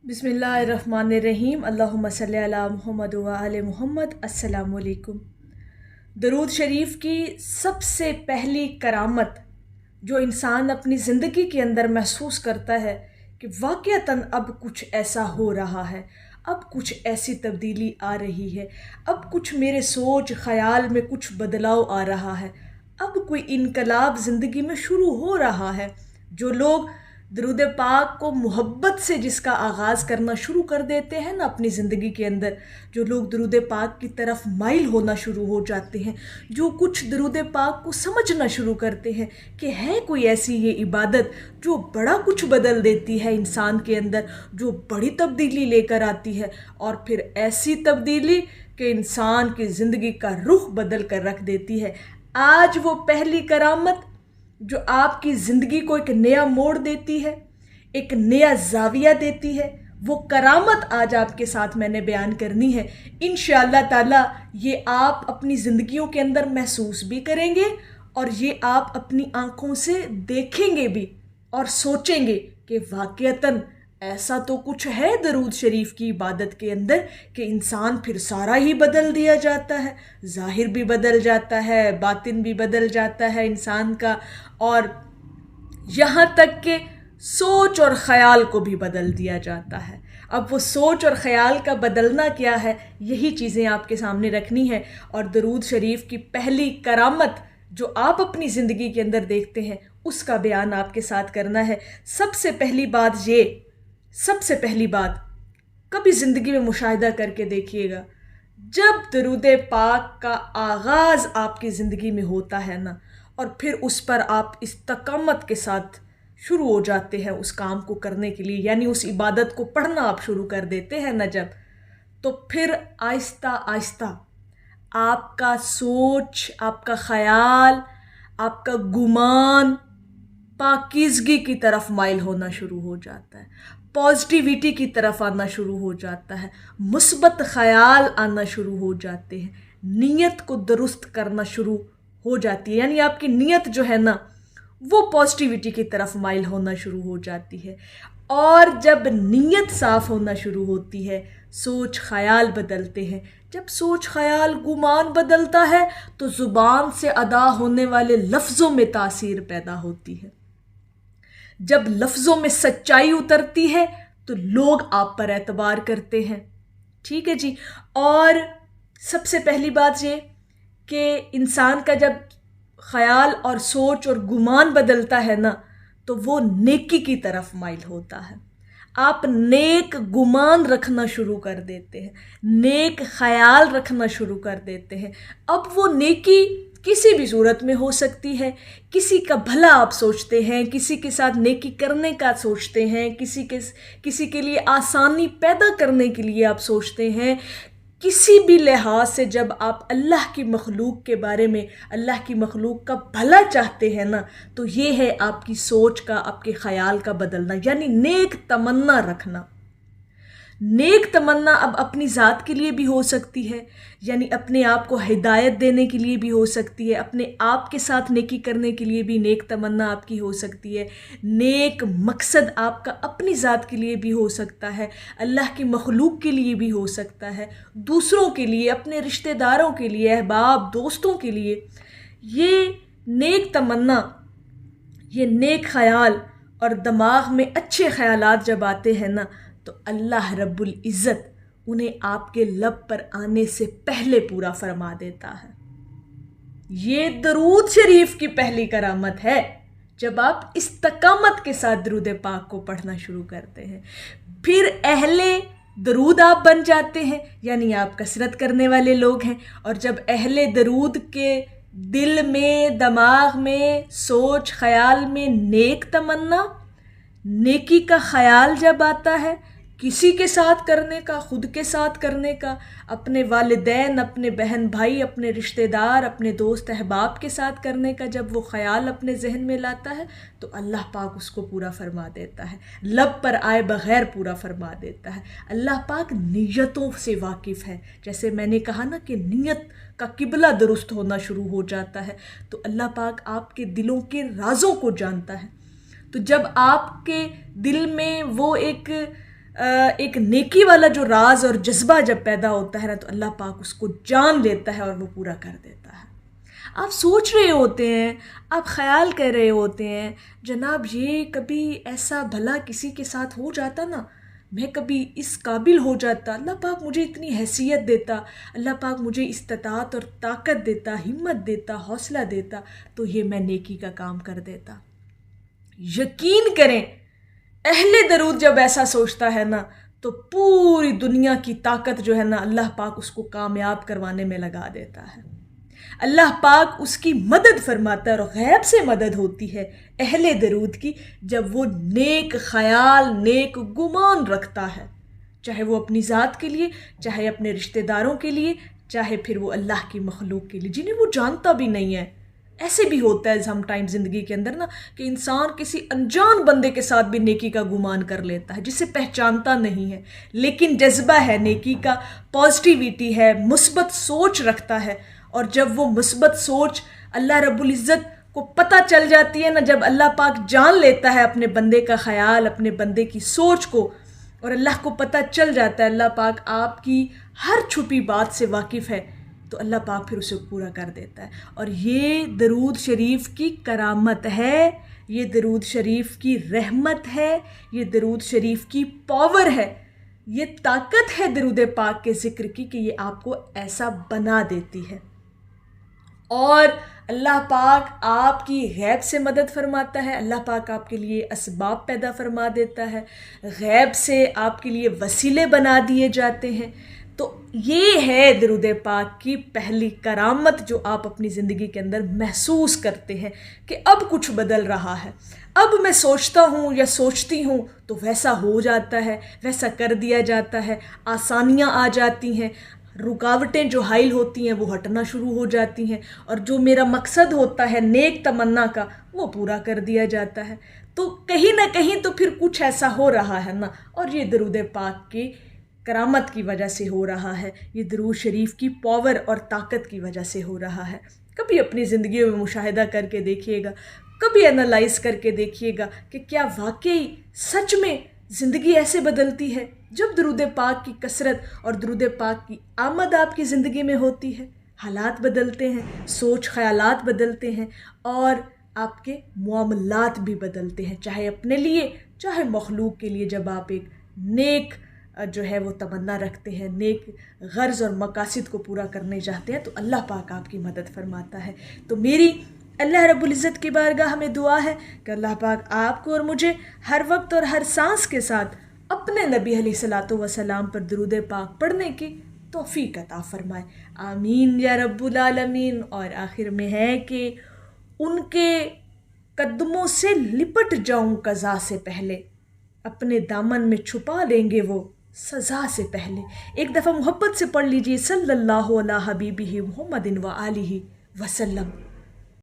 बिस्मिल्लाहिर्रहमानिर्रहीम। अल्लाहुम्मा सल्ली अला मुहम्मद व आले मुहम्मद। अस्सलामु अलैकुम। दरूद शरीफ की सबसे पहली करामत जो इंसान अपनी ज़िंदगी के अंदर महसूस करता है कि वाक़अतन अब कुछ ऐसा हो रहा है, अब कुछ ऐसी तब्दीली आ रही है, अब कुछ मेरे सोच ख़याल में कुछ बदलाव आ रहा है, अब कोई इनकलाब ज़िंदगी में शुरू हो रहा है। जो लोग दरूद पाक को मोहब्बत से जिसका आगाज़ करना शुरू कर देते हैं ना अपनी ज़िंदगी के अंदर, जो लोग दरूद पाक की तरफ माइल होना शुरू हो जाते हैं, जो कुछ दरूद पाक को समझना शुरू करते हैं कि है कोई ऐसी ये इबादत जो बड़ा कुछ बदल देती है इंसान के अंदर, जो बड़ी तब्दीली लेकर आती है, और फिर ऐसी तब्दीली कि इंसान की ज़िंदगी का रुख बदल कर रख देती है। आज वो पहली करामत जो आपकी ज़िंदगी को एक नया मोड़ देती है, एक नया ज़ाविया देती है, वो करामत आज आपके साथ मैंने बयान करनी है। इंशाअल्लाह ताला ये आप अपनी ज़िंदगियों के अंदर महसूस भी करेंगे और ये आप अपनी आँखों से देखेंगे भी और सोचेंगे कि वाक़अतन ऐसा तो कुछ है दरूद शरीफ की इबादत के अंदर कि इंसान फिर सारा ही बदल दिया जाता है, ज़ाहिर भी बदल जाता है, बातिन भी बदल जाता है इंसान का, और यहाँ तक कि सोच और ख़याल को भी बदल दिया जाता है। अब वो सोच और ख़याल का बदलना क्या है, यही चीज़ें आपके सामने रखनी है। और दरूद शरीफ की पहली करामत जो आप अपनी ज़िंदगी के अंदर देखते हैं उसका बयान आपके साथ करना है। सबसे पहली बात कभी ज़िंदगी में मुशाहिदा करके देखिएगा, जब दरूद पाक का आगाज़ आपकी ज़िंदगी में होता है ना, और फिर उस पर आप इस्तकामत के साथ शुरू हो जाते हैं उस काम को करने के लिए, यानी उस इबादत को पढ़ना आप शुरू कर देते हैं ना जब, तो फिर आहिस्ता आहिस्ता आपका सोच, आपका ख़याल, आपका गुमान पाकीज़गी की तरफ माइल होना शुरू हो जाता है, पॉजिटिविटी की तरफ आना शुरू हो जाता है, मुस्बत ख़याल आना शुरू हो जाते हैं, नीयत को दुरुस्त करना शुरू हो जाती है, यानी आपकी नीयत जो है ना वो पॉजिटिविटी की तरफ माइल होना शुरू हो जाती है। और जब नीयत साफ़ होना शुरू होती है, सोच ख़याल बदलते हैं। जब सोच ख़याल गुमान बदलता है तो ज़ुबान से अदा होने वाले लफ्ज़ों में तासीर पैदा होती है। जब लफ्ज़ों में सच्चाई उतरती है तो लोग आप पर एतबार करते हैं। ठीक है जी। और सबसे पहली बात ये कि इंसान का जब ख़याल और सोच और गुमान बदलता है ना, तो वो नेकी की तरफ माइल होता है। आप नेक गुमान रखना शुरू कर देते हैं, नेक ख़याल रखना शुरू कर देते हैं। अब वो नेकी किसी भी सूरत में हो सकती है। किसी का भला आप सोचते हैं, किसी के साथ नेकी करने का सोचते हैं, किसी के लिए आसानी पैदा करने के लिए आप सोचते हैं। किसी भी लिहाज से जब आप अल्लाह की मखलूक के बारे में, अल्लाह की मखलूक का भला चाहते हैं ना, तो ये है आपकी सोच का, आपके ख़याल का बदलना, यानी नेक तमन्ना रखना। नेक तमन्ना अब अपनी ज़ात के लिए भी हो सकती है, यानी अपने आप को हिदायत देने के लिए भी हो सकती है, अपने आप के साथ नेकी करने के लिए भी नेक तमन्ना आपकी हो सकती है। नेक मकसद आपका अपनी ज़ात के लिए भी हो सकता है, अल्लाह की मखलूक के लिए भी हो सकता है, दूसरों के लिए, अपने रिश्तेदारों के लिए, अहबाब दोस्तों के लिए। ये नेक तमन्ना, ये नेक ख़याल और दिमाग में अच्छे ख़यालात जब आते हैं ना, तो अल्लाह रब्बुल इज़्ज़त उन्हें आपके लब पर आने से पहले पूरा फरमा देता है। ये दरूद शरीफ की पहली करामत है जब आप इस्तकामत के साथ दरूद पाक को पढ़ना शुरू करते हैं। फिर अहले दरूद आप बन जाते हैं, यानी आप कसरत करने वाले लोग हैं। और जब अहले दरूद के दिल में, दिमाग में, सोच ख़याल में नेक तमन्ना, नेकी का ख़याल जब आता है, किसी के साथ करने का, खुद के साथ करने का, अपने वालिदैन, अपने बहन भाई, अपने रिश्तेदार, अपने दोस्त अहबाब के साथ करने का जब वो ख़याल अपने जहन में लाता है, तो अल्लाह पाक उसको पूरा फरमा देता है, लब पर आए बग़ैर पूरा फरमा देता है। अल्लाह पाक नीयतों से वाकिफ़ है। जैसे मैंने कहा ना कि नीयत का किबला दुरुस्त होना शुरू हो जाता है, तो अल्लाह पाक आपके दिलों के राज़ों को जानता है। तो जब आपके दिल में वो एक ایک نیکی والا جو راز اور جذبہ جب پیدا ہوتا ہے نا تو اللہ پاک اس کو جان لیتا ہے اور وہ پورا کر دیتا ہے۔ آپ سوچ رہے ہوتے ہیں، آپ خیال کر رہے ہوتے ہیں جناب یہ کبھی ایسا بھلا کسی کے ساتھ ہو جاتا نا، میں کبھی اس قابل ہو جاتا، اللہ پاک مجھے اتنی حیثیت دیتا، اللہ پاک مجھے استطاعت اور طاقت دیتا، ہمت دیتا، حوصلہ دیتا، تو یہ میں نیکی کا کام کر دیتا۔ یقین کریں اہل درود جب ایسا سوچتا ہے نا تو پوری دنیا کی طاقت جو ہے نا اللہ پاک اس کو کامیاب کروانے میں لگا دیتا ہے۔ اللہ پاک اس کی مدد فرماتا ہے اور غیب سے مدد ہوتی ہے اہل درود کی جب وہ نیک خیال نیک گمان رکھتا ہے، چاہے وہ اپنی ذات کے لیے، چاہے اپنے رشتہ داروں کے لیے، چاہے پھر وہ اللہ کی مخلوق کے لیے جنہیں وہ جانتا بھی نہیں ہے۔ ایسے بھی ہوتا ہے ہم ٹائم زندگی کے اندر نا کہ انسان کسی انجان بندے کے ساتھ بھی نیکی کا گمان کر لیتا ہے جسے پہچانتا نہیں ہے، لیکن جذبہ ہے نیکی کا، پازیٹیویٹی ہے، مثبت سوچ رکھتا ہے، اور جب وہ مثبت سوچ اللہ رب العزت کو پتہ چل جاتی ہے نا، جب اللہ پاک جان لیتا ہے اپنے بندے کا خیال، اپنے بندے کی سوچ کو، اور اللہ کو پتہ چل جاتا ہے اللہ پاک آپ کی ہر چھپی بات سے واقف ہے، تو اللہ پاک پھر اسے پورا کر دیتا ہے۔ اور یہ درود شریف کی کرامت ہے، یہ درود شریف کی رحمت ہے، یہ درود شریف کی پاور ہے، یہ طاقت ہے درود پاک کے ذکر کی کہ یہ آپ کو ایسا بنا دیتی ہے۔ اور اللہ پاک آپ کی غیب سے مدد فرماتا ہے، اللہ پاک آپ کے لیے اسباب پیدا فرما دیتا ہے، غیب سے آپ کے لیے وسیلے بنا دیے جاتے ہیں۔ تو یہ ہے درود پاک کی پہلی کرامت جو آپ اپنی زندگی کے اندر محسوس کرتے ہیں کہ اب کچھ بدل رہا ہے، اب میں سوچتا ہوں یا سوچتی ہوں تو ویسا ہو جاتا ہے، ویسا کر دیا جاتا ہے، آسانیاں آ جاتی ہیں، رکاوٹیں جو حائل ہوتی ہیں وہ ہٹنا شروع ہو جاتی ہیں، اور جو میرا مقصد ہوتا ہے نیک تمنا کا وہ پورا کر دیا جاتا ہے۔ تو کہیں نہ کہیں تو پھر کچھ ایسا ہو رہا ہے نا، اور یہ درود پاک کی کرامت کی وجہ سے ہو رہا ہے، یہ درود شریف کی پاور اور طاقت کی وجہ سے ہو رہا ہے۔ کبھی اپنی زندگی میں مشاہدہ کر کے دیکھیے گا، کبھی انالائز کر کے دیکھیے گا کہ کیا واقعی سچ میں زندگی ایسے بدلتی ہے جب درود پاک کی کثرت اور درود پاک کی آمد آپ کی زندگی میں ہوتی ہے، حالات بدلتے ہیں، سوچ خیالات بدلتے ہیں، اور آپ کے معاملات بھی بدلتے ہیں، چاہے اپنے لیے چاہے مخلوق کے لیے۔ جب آپ ایک نیک جو ہے وہ تمنا رکھتے ہیں، نیک غرض اور مقاصد کو پورا کرنے چاہتے ہیں، تو اللہ پاک آپ کی مدد فرماتا ہے۔ تو میری اللہ رب العزت کی بارگاہ میں دعا ہے کہ اللہ پاک آپ کو اور مجھے ہر وقت اور ہر سانس کے ساتھ اپنے نبی علیہ الصلاۃ والسلام پر درود پاک پڑھنے کی توفیق عطا فرمائے، آمین یا رب العالمین۔ اور آخر میں ہے کہ ان کے قدموں سے لپٹ جاؤں قضا سے پہلے، اپنے دامن میں چھپا لیں گے وہ سزا سے پہلے۔ ایک دفعہ محبت سے پڑھ لیجئے صلی اللہ علیہ حبیبہ محمد و آلہ وسلم۔